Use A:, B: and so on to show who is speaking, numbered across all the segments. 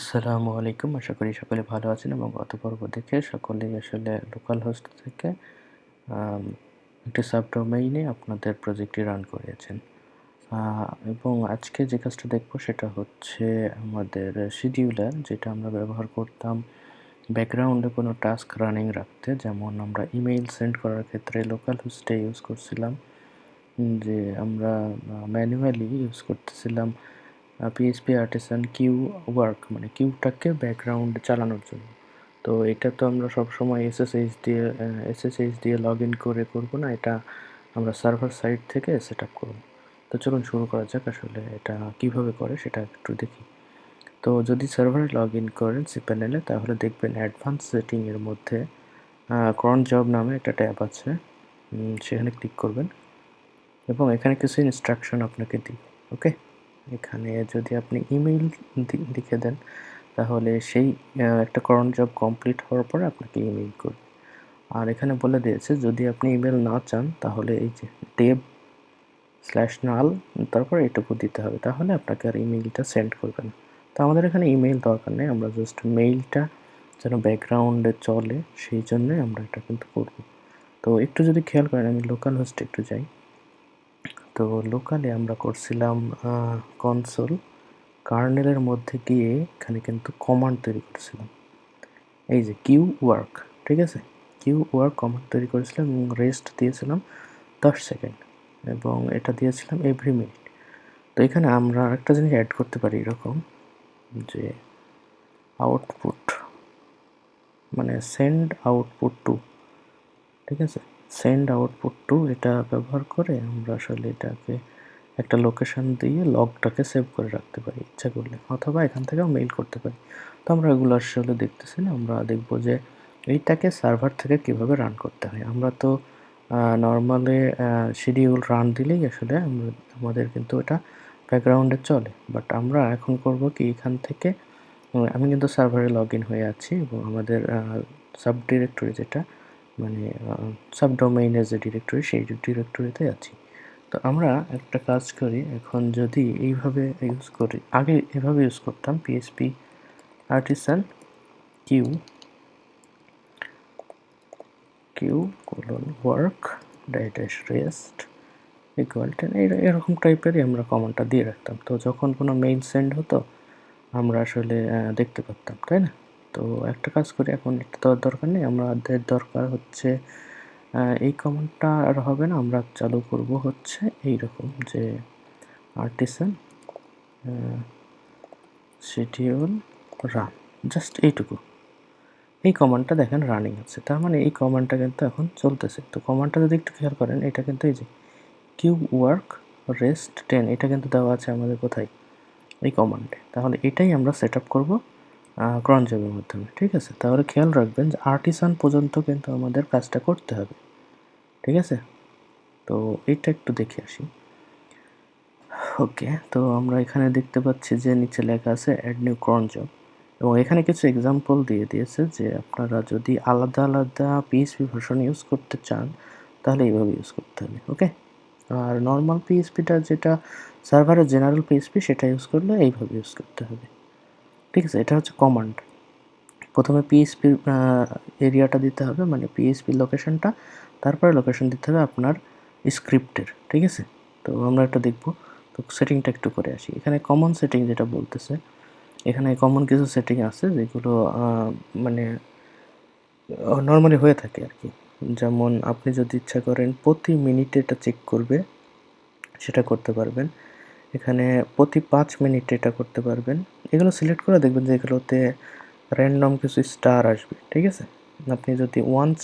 A: আসসালামু আলাইকুম। আশা করি সকলে ভালো আছেন এবং গত পর্ব দেখে সকলেই আসলে লোকাল হোস্ট থেকে আম একটি সাবডোমেইনে আপনাদের প্রজেক্টটি রান করিয়েছেন। এবং আজকে যে কাজটা দেখব সেটা হচ্ছে আমাদের শিডিউলার, যেটা আমরা ব্যবহার করতাম ব্যাকগ্রাউন্ডে কোনো টাস্ক রানিং রাখতে। যেমন আমরা ইমেইল সেন্ড করার ক্ষেত্রে লোকাল হোস্টে ইউজ করছিলাম, যে আমরা ম্যানুয়ালি ইউজ করতেছিলাম পিএইচপি আর্টিসান কিউ ওয়ার্ক, মানে কিউটাকে ব্যাকগ্রাউন্ডে চালানোর জন্য। তো এটা তো আমরা সবসময় এসএসএইচ দিয়ে লগ ইন করে করবো না, এটা আমরা সার্ভার সাইড থেকে সেট আপ করবো। তো চলুন শুরু করা যাক, আসলে এটা কিভাবে করে সেটা একটু দেখি। তো যদি সার্ভারে লগ ইন করেন সি প্যানেলে, তাহলে দেখবেন অ্যাডভান্স সেটিংয়ের মধ্যে CornJob নামে একটা ট্যাব আছে, সেখানে ক্লিক করবেন এবং এখানে কিছু ইনস্ট্রাকশন আপনাকে দিই। ওকে, এখানে যদি আপনি ইমেইল লিখে দেন, তাহলে সেই একটা CornJob কমপ্লিট হওয়ার পরে আপনাকে ইমেইল করবে। আর এখানে বলে দিয়েছে যদি আপনি ইমেল না চান, তাহলে এই যে tab/null, তারপর এটুকু দিতে হবে, তাহলে আপনাকে আর ইমেইলটা সেন্ড করবে না। তো আমাদের এখানে ইমেইল দরকার নেই, আমরা জাস্ট মেইলটা যেন ব্যাকগ্রাউন্ডে চলে সেই জন্যে আমরা এটা কিন্তু করব। তো একটু যদি খেয়াল করেন, আমি লোকাল হোস্টে একটু যাই। তো লোকালে আমরা করছিলাম কনসোল কার্নেলের মধ্যে গিয়ে এখানে কিন্তু কমান্ড তৈরি করছিলাম, এই যে কিউ ওয়ার্ক, ঠিক আছে, কিউ ওয়ার্ক কমান্ড তৈরি করেছিলাম এবং রেস্ট দিয়েছিলাম 10 সেকেন্ড এবং এটা দিয়েছিলাম এভরি মিনিট। তো এখানে আমরা আরেকটা জিনিস অ্যাড করতে পারি এরকম, যে আউটপুট, মানে সেন্ড আউটপুট টু, ঠিক আছে, সেন্ড আউটপুট টু, এটা ব্যবহার করে আমরা আসলে এটাকে একটা লোকেশন দিয়ে লগটাকে সেভ করে রাখতে পারি ইচ্ছা করলে, অথবা এখান থেকেও মেইল করতে পারি। তো আমরা এগুলো আসলে দেখতেছি না, আমরা দেখব যে এইটাকে সার্ভার থেকে কিভাবে রান করতে হয়। আমরা তো নর্মালি শিডিউল রান দিলেই আসলে আমাদের কিন্তু এটা ব্যাকগ্রাউন্ডে চলে, বাট আমরা এখন করব কি, এখান থেকে আমি কিন্তু সার্ভারে লগ ইন হয়ে আছি এবং আমাদের সাব ডিরেক্টরি যেটা, মানে সাবডোমেইনের যে ডিরেক্টরি, সেই ডিরেক্টরিতে আছি। তো আমরা একটা কাজ করি, এখন যদি এইভাবে ইউজ করি, আগে এভাবে ইউজ করতাম PHP artisan queue work dash rest equal ten, এরকম টাইপেরই আমরা কমান্ডটা দিয়ে রাখতাম। তো যখন কোনো মেইল সেন্ড হতো আমরা আসলে দেখতে পারতাম, তাই না? তো একটা কাজ করি, এখন এটা তো দরকার নেই, আমাদের দরকার হচ্ছে এই কমান্ডটা আর হবে না, আমরা চালু করব হচ্ছে এইরকম, যে আর্টিসান শিডিউল রান, জাস্ট এইটুকু। এই কমান্ডটা দেখেন রানিং আছে, তার মানে এই কমান্ডটা কিন্তু এখন চলতেছে। তো কমান্ডটা যদি একটু খেয়াল করেন, এটা কিন্তু এই যে কিউ ওয়ার্ক রেস্ট 10, এটা কিন্তু দেওয়া আছে আমাদের কোথায়, এই কমান্ডে। তাহলে এটাই আমরা সেট আপ করবো CronJob-এর মাধ্যমে, ঠিক আছে। তাহলে খেয়াল রাখবেন যে আর্টিসান পর্যন্ত কিন্তু আমাদের কাজটা করতে হবে, ঠিক আছে। তো এটা একটু দেখে আসি। ওকে, তো আমরা এখানে দেখতে পাচ্ছি যে নিচে লেখা আছে অ্যাড নিউ CronJob, এবং এখানে কিছু এক্সাম্পল দিয়ে দিয়েছে যে আপনারা যদি আলাদা আলাদা পিএইচপি ভার্সন ইউজ করতে চান তাহলে এইভাবে ইউজ করতে হবে। ওকে, আর নর্মাল পিএইচপিটা যেটা সার্ভারের জেনারেল পিএইচপি, সেটা ইউজ করলে এইভাবে ইউজ করতে হবে, ঠিক আছে। এটা হচ্ছে কমান্ড। প্রথমে পিএইচপির এরিয়াটা দিতে হবে, মানে পিএইচপি লোকেশনটা, তারপরে লোকেশন দিতে হবে আপনার স্ক্রিপ্টের, ঠিক আছে। তো আমরা এটা দেখব। তো সেটিংটা একটু করে আসি। এখানে কমন সেটিং যেটা বলতেছে, এখানে কমন কিছু সেটিং আছে যেগুলো মানে নর্মালি হয়ে থাকে আর কি। যেমন আপনি যদি ইচ্ছা করেন প্রতি মিনিটে এটা চেক করবে, সেটা করতে পারবেন। এখানে প্রতি 5 মিনিটে এটা করতে পারবেন। এগুলো সিলেক্ট করে দেখবেন যে এগুলোতে র্যান্ডম কিছু স্টার আসবে, ঠিক আছে। আপনি যদি ওয়ান্স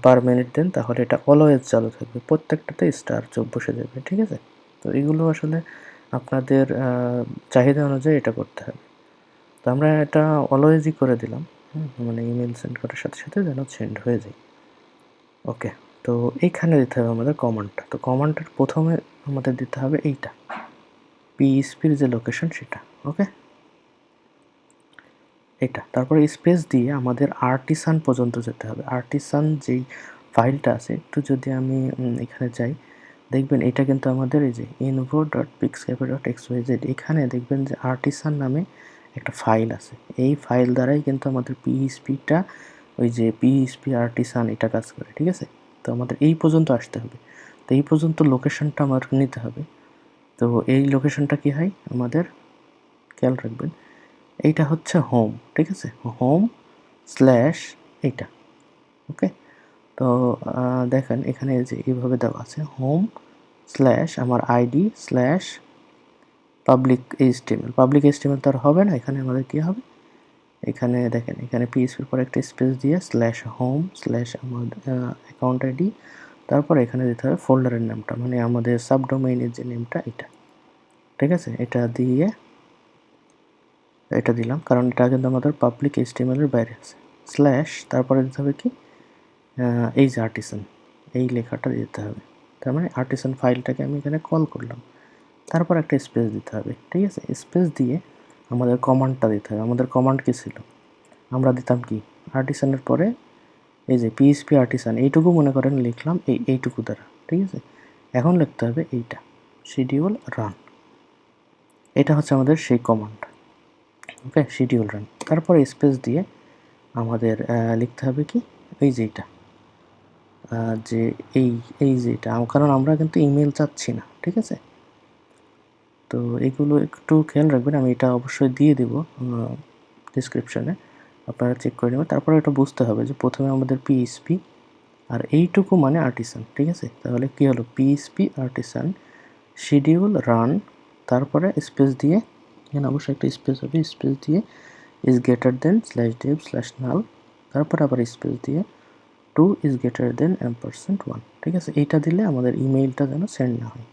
A: পার মিনিট দেন, তাহলে এটা অলওয়েজ চালু থাকবে, প্রত্যেকটাতে স্টার বসে যাবে, ঠিক আছে। তো এগুলো আসলে আপনাদের চাহিদা অনুযায়ী এটা করতে হবে। তো আমরা এটা অলওয়েজই করে দিলাম, মানে ইমেল সেন্ড করার সাথে সাথে যেন সেন্ড হয়ে যায়। ওকে, তো এইখানে দিতে হবে আমাদের কমান্ডটা। তো কমান্ডটার প্রথমে আমাদের দিতে হবে এইটা, পিএইচপির যে লোকেশন সেটা। ওকে, এটা, তারপরে স্পেস দিয়ে আমাদের আর্টিসান পর্যন্ত যেতে হবে। আর্টিসান যেই ফাইলটা আছে, একটু যদি আমি এখানে যাই, দেখবেন এটা কিন্তু আমাদের এই যে invo.pixcafe.xyz, এখানে দেখবেন যে আর্টিসান নামে একটা ফাইল আছে, এই ফাইল দ্বারাই কিন্তু আমাদের পিএইচপিটা ওই যে পিএইচপি আর্টিসান এটা কাজ করে, ঠিক আছে। তো আমাদের এই পর্যন্ত আসতে হবে, তো এই পর্যন্ত লোকেশনটা আমার নিতে হবে। তো এই লোকেশনটা কি হয় আমাদের, খেয়াল রাখবেন, এইটা হচ্ছে হোম, ঠিক আছে, হোম স্ল্যাশ এইটা, ওকে। তো দেখেন এখানে যে এইভাবে দেওয়া আছে, হোম স্ল্যাশ আমার ID slash public HTML. Public HTML তো আর হবে না, এখানে আমাদের কী হবে, এখানে দেখেন এখানে পিএইচপির পরে একটা স্পেস দিয়ে স্ল্যাশ হোম স্ল্যাশ আমার অ্যাকাউন্ট আইডি, তারপর এখানে দিতে হবে ফোল্ডারের নামটা, মানে আমাদের সাবডোমেইনের যে নেমটা এটা, ঠিক আছে। এটা দিয়ে এটা দিলাম কারণ এটা কিন্তু আমাদের পাবলিক এইচটিএমএল এর বাইরে আছে, স্ল্যাশ তারপরে দিতে হবে কি এই যে আর্টিসান, এই লেখাটা দিতে হবে। তার মানে আর্টিসান ফাইলটাকে আমি এখানে কল করলাম, তারপর একটা স্পেস দিতে হবে, ঠিক আছে। স্পেস দিয়ে আমাদের কমান্ডটা দিতে হবে। আমাদের কমান্ড কী ছিল, আমরা দিতাম কি আর্টিসানের পরে এই যে পিএইচপি আর্টিসান, এইটুকু মনে করেন লিখলাম এইটুকু দ্বারা, ঠিক আছে। এখন লিখতে হবে এইটা শিডিউল রান, এটা হচ্ছে আমাদের সেই কমান্ড, ওকে, শিডিউল রান। তারপরে স্পেস দিয়ে আমাদের লিখতে হবে কি এই যে এটা যে এই যে এটা, কারণ আমরা কিন্তু ইমেল চাচ্ছি না, ঠিক আছে। তো এগুলো একটু খেয়াল রাখবেন, আমি এটা অবশ্যই দিয়ে দেব ডিসক্রিপশনে, আপনারা চেক করে নেবেন। তারপরে এটা বুঝতে হবে যে প্রথমে আমাদের পিএইচপি আর এইটুকু মানে আর্টিসান, ঠিক আছে। তাহলে কী হলো, পিএইচপি আর্টিসান শিডিউল রান, তারপরে স্পেস দিয়ে এখানে অবশ্যই একটা স্পেস হবে, স্পেস দিয়ে is greater than slash dev slash null, তারপরে আবার স্পেস দিয়ে 2 ইজ গ্রেটার দেন %1, ঠিক আছে। এইটা দিলে আমাদের ইমেইলটা যেন সেন্ড না হয়,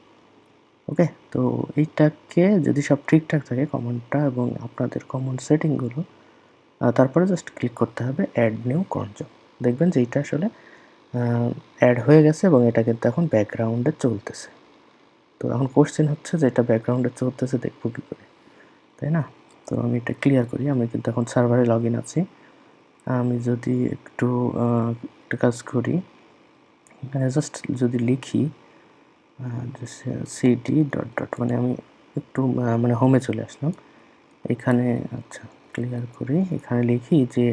A: ওকে। তো এইটাকে যদি সব ঠিকঠাক থাকে কমান্ডটা এবং আপনাদের কমন সেটিংগুলো, তারপরে জাস্ট ক্লিক করতে হবে অ্যাড নিউ CornJob, দেখবেন যে এইটা আসলে অ্যাড হয়ে গেছে এবং এটা কিন্তু এখন ব্যাকগ্রাউন্ডে চলতেছে। তো এখন কোশ্চেন হচ্ছে যে এটা ব্যাকগ্রাউন্ডে চলতেছে দেখবো কী করে, তাই না। তো আমি এটা ক্লিয়ার করি, আমি কিন্তু এখন সার্ভারে লগ ইন আছি। আমি যদি একটু একটা কাজ করি, এখানে জাস্ট যদি লিখি সিডি ডট ডট, মানে আমি একটু মানে হোমে চলে আসলাম এখানে, আচ্ছা ক্লিয়ার করি, এখানে লিখি যে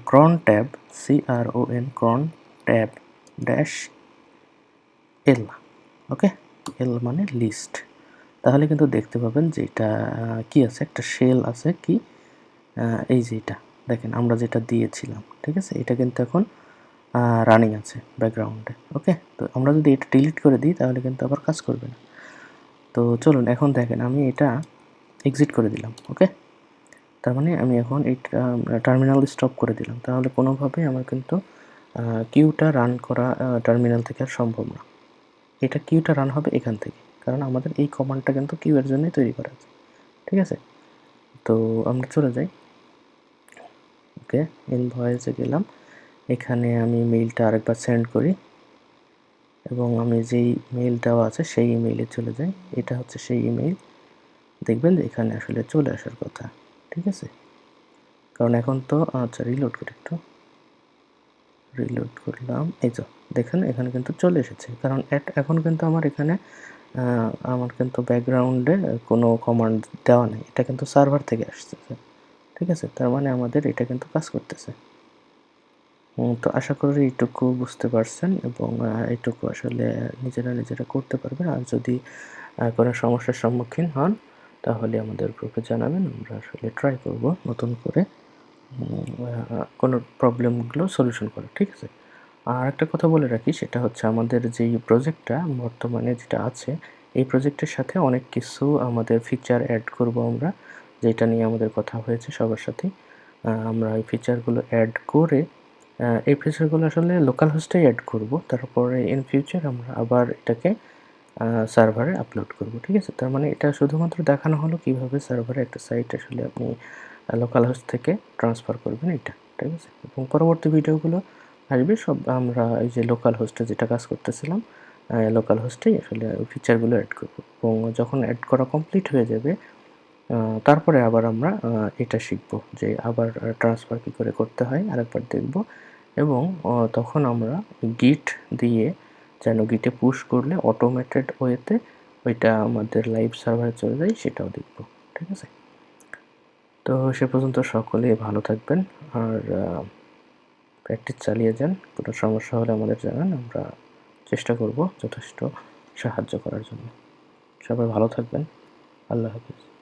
A: ক্রন tab CRON ক্রন tab dash L, ওকে, এল মানে লিস্ট। তাহলে কিন্তু দেখতে পাবেন যে এটা কি আছে, একটা শেল আছে কি এই যে এটা দেখেন আমরা যেটা দিয়েছিলাম, ঠিক আছে। এটা কিন্তু এখন রানিং আছে ব্যাকগ্রাউন্ডে, ওকে। তো আমরা যদি এটা ডিলিট করে দিই তাহলে কিন্তু আবার কাজ করবে না। তো চলুন এখন দেখেন আমি এটা এক্সিট করে দিলাম, ওকে। তার মানে আমি এখন এই টার্মিনাল স্টপ করে দিলাম, তাহলে কোনোভাবেই আমার কিন্তু কিউটা রান করা টার্মিনাল থেকে আর সম্ভব না। এটা কিউটা রান হবে এখান থেকে, কারণ আমাদের এই কমান্ডটা কিন্তু কিউ এর জন্যই তৈরি করা আছে, ঠিক আছে। তো আমরা চলে যাই, ওকে, ইনভয়েসে গেলাম, এখানে আমি মেইলটা আরেকবার সেন্ড করি এবং আমি যেই মেইল দেওয়া আছে সেই ইমেইলে চলে যাই। এটা হচ্ছে সেই ইমেইল, দেখবেন যে এখানে আসলে চলে আসার কথা, ঠিক আছে। কারণ এখন তো আচ্ছা রিলোড করি, একটু রিলোড করলাম, এই তো দেখেন এখানে কিন্তু চলে এসেছে, কারণ এখন কিন্তু আমার এখানে আমার কিন্তু ব্যাকগ্রাউন্ডে কোনো কমান্ড দেওয়া নেই, এটা কিন্তু সার্ভার থেকে আসছে, ঠিক আছে। তার মানে আমাদের এটা কিন্তু কাজ করতেছে। তো আশা করি এইটুকু বুঝতে পারছেন এবং এইটুকু আসলে নিজেরা করতে পারবেন। আর যদি কোনো সমস্যার সম্মুখীন হন তাহলে আমাদের গ্রুপে জানাবেন, আমরা আসলে ট্রাই করব নতুন করে কোনো প্রবলেমগুলো সলিউশন করা, ঠিক আছে। আর একটা কথা বলে রাখি, সেটা হচ্ছে আমাদের যেই প্রজেক্টটা বর্তমানে যেটা আছে, এই প্রজেক্টের সাথে অনেক কিছু আমাদের ফিচার অ্যাড করব আমরা, যেটা নিয়ে আমাদের কথা হয়েছে সবার সাথেই। আমরা এই ফিচারগুলো অ্যাড করে এই ফিচারগুলো আসলে লোকাল হোস্টেই অ্যাড করব, তারপরে ইন ফিউচার আমরা আবার এটাকে সার্ভারে আপলোড করব, ঠিক আছে। তার মানে এটা শুধুমাত্র দেখানো হলো কীভাবে সার্ভারে একটা সাইট আসলে আপনি লোকাল হোস্ট থেকে ট্রান্সফার করবেন এটা, ঠিক আছে। এবং পরবর্তী ভিডিওগুলো আসবে সব আমরা এই যে লোকাল হোস্টে যেটা কাজ করতেছিলাম লোকাল হোস্টেই আসলে ফিচারগুলো অ্যাড করব, এবং যখন অ্যাড করা কমপ্লিট হয়ে যাবে তারপরে আবার আমরা এটা শিখব যে আবার ট্রান্সফার কী করে করতে হয় আরেকবার দেখব, এবং তখন আমরা গিট দিয়ে যেন গিটে পুশ করলে অটোমেটেড ওয়েতে ওইটা আমাদের লাইভ সার্ভারে চলে যায় সেটাও দেখব, ঠিক আছে। তো সে পর্যন্ত সকলেই ভালো থাকবেন, আর প্র্যাকটিস চালিয়ে যান। কোনো সমস্যা হলে আমাদের জানান, আমরা চেষ্টা করব যথেষ্ট সাহায্য করার জন্য। সবাই ভালো থাকবেন। আল্লাহ হাফিজ।